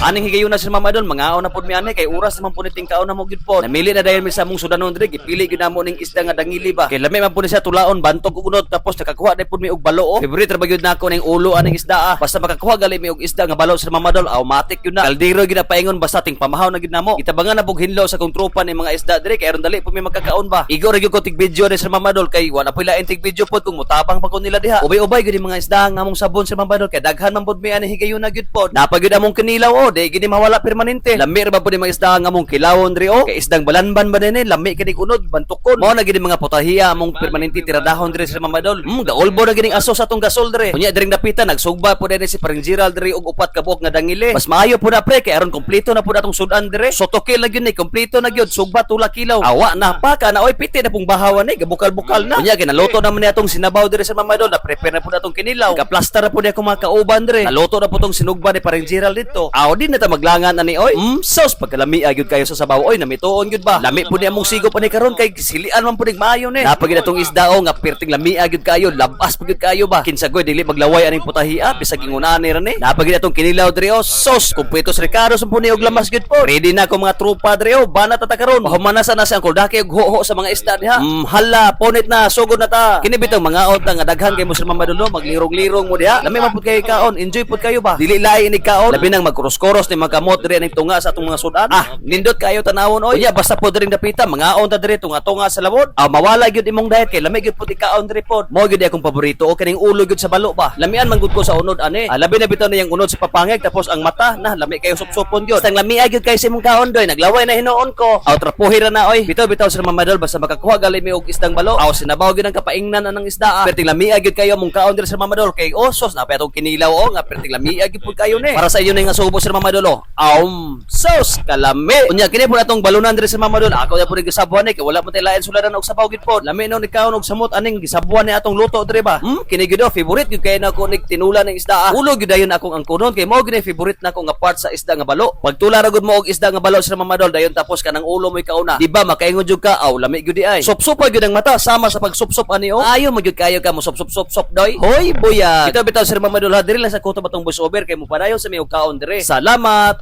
Aning higayon na sir Mama Idol, mga na pud mi ani kay oras naman po niting kaon na mo gid po. Namili na dayon mi sa mong sudanon diri, gipili gyud namo ning isda nga dangili ba. Kay lami man po ni siya tulaon bantog ug unod tapos nakakuha na pud mi og balo. Favorite ra ba gyud nako ning ulo aning isda. Basta makakuha gali mi og isda nga balo sir Mama Idol, automatic yun na. Kaldero gyud na paingon basta ting pamahaw na gyud namo. Itabangan na bug hinlo sa kong tropa ni mga isda diri kay aron dali po mi magkakaon ba. Igo ra gyud ko tig video ni sir Mama Idol kay wala pila tig video pod kung mutabang pa ko nila diha. Ubay-ubay gyud mga isda nga among sabon sir Mama Idol kay daghan man pod mi ani higayon na gyud pod. Napagyud among kinilaw di gini mawala permanente. Lami ra ba pod mga isda nga among kilawon diri kay isdang balanban ba dinhi lami kini unod bantukon. Mao na gid mga potahiya among permanente tiradahon diri sir Mama Idol. Gaolbo na gining aso sa atong gasol diri. Unya diring napita nagsugba pod dinhi si Parang Gerald diri og upat ka buok nga dangili. Mas maayo po na pre kay aron kompleto na po atong sudan dire. Sotokil na gyud ni kompleto na gyud sugba tula kilaw. Awa na pa ka na oy piti na pong bahawan ni gabukal-bukal na. Unya ginaluto naman ni atong sinabaw dire sa Mama Idol na prepare na po atong kinilaw. Ka-plaster na po ni ako mga kauban dire. Naluto na po tong sinugba ni Parang Gerald dito. Aw di na ta maglangan ani oy. Sos pagkalami gyud kayo sa sabaw oy namituon gyud ba. Lami po ni among sigo pa ni karon kay silian man po nig maayo ni. Napagid atong isda nga perting lami gyud kayo labas po gyud kayo ba. Kinsa goy dili maglaway aning putahiya bisag ingunan ni ron ni. Napagid atong kinilaw dire sos kumpleto sa Ricardo sa puni og lamas gyud po. Ready na ko mga tropa dire bana ta karon. Humanasan na sa angkol daki og hoho sa mga isda diha. Hala ponit na sugod na ta. Kini bitong mga ot nga daghan kay mo sir Mama Idol maglirong-lirong mo diha. Lami man pud kay kaon, enjoy pud kayo ba. Dili lahi ini kaon. Labi nang magkuros-kuros ni mga kamot dire ning tunga sa atong mga sudan. Nindot kayo tanawon oy. Unya basta pod ring dapita mga on ta dire tunga-tunga sa lawod. Mawala gyud imong diet kay lami gyud pud ikaon dire pod. Mo gyud akong paborito o kining ulo gyud sa balo ba. Lamian man gud ko sa unod ani. Labi na bitaw niyang unod sa papangeg tapos ang mata na lami kayo supsupon gyud. Tang lami gyud kay sa imong kaon doy naglaway na hinuon ko. Trapuhi ra na oy. Bitaw sir Mama Idol basta makakuha gali mi og isdang balo. Sinabaw gyud ang kapaingnan anang isda. Perting lami gyud kayo mong kaon dire sir Mama Idol kay sos na pa atong kinilaw nga perting lami gyud pud kayo ni. Para sa iyo na nga subo sir Mama Idol sos kalami. Unya kini po natong balunan dire sir Mama Idol. Ako na po ning gisabuan ni kay wala mo tay lain suladan og sabaw gyud pod. Lami no ni kaon og samot aning gisabuan ni atong luto dire ba. Kini gyud favorite gyud kay nako nig tinulan ng isda. Ulo gyud dayon akong angkunon kay mao gyud favorite nako nga part sa isda nga balo. Pagtula ra gud mo og isda nga balo sir Mama Idol dayon tapos kanang ulo mo'y kauna. Di ba makaingon jud ka lami gyud di ay. Sop-sop gyud ang mata sama sa pagsop-sop ani Ayo mo gyud kayo ka mo sop-sop doy. Hoy buya. Bitaw sir Mama Idol diri lang sa kutob atong voice over kay mo padayon sa may og kaon dire. Salamat.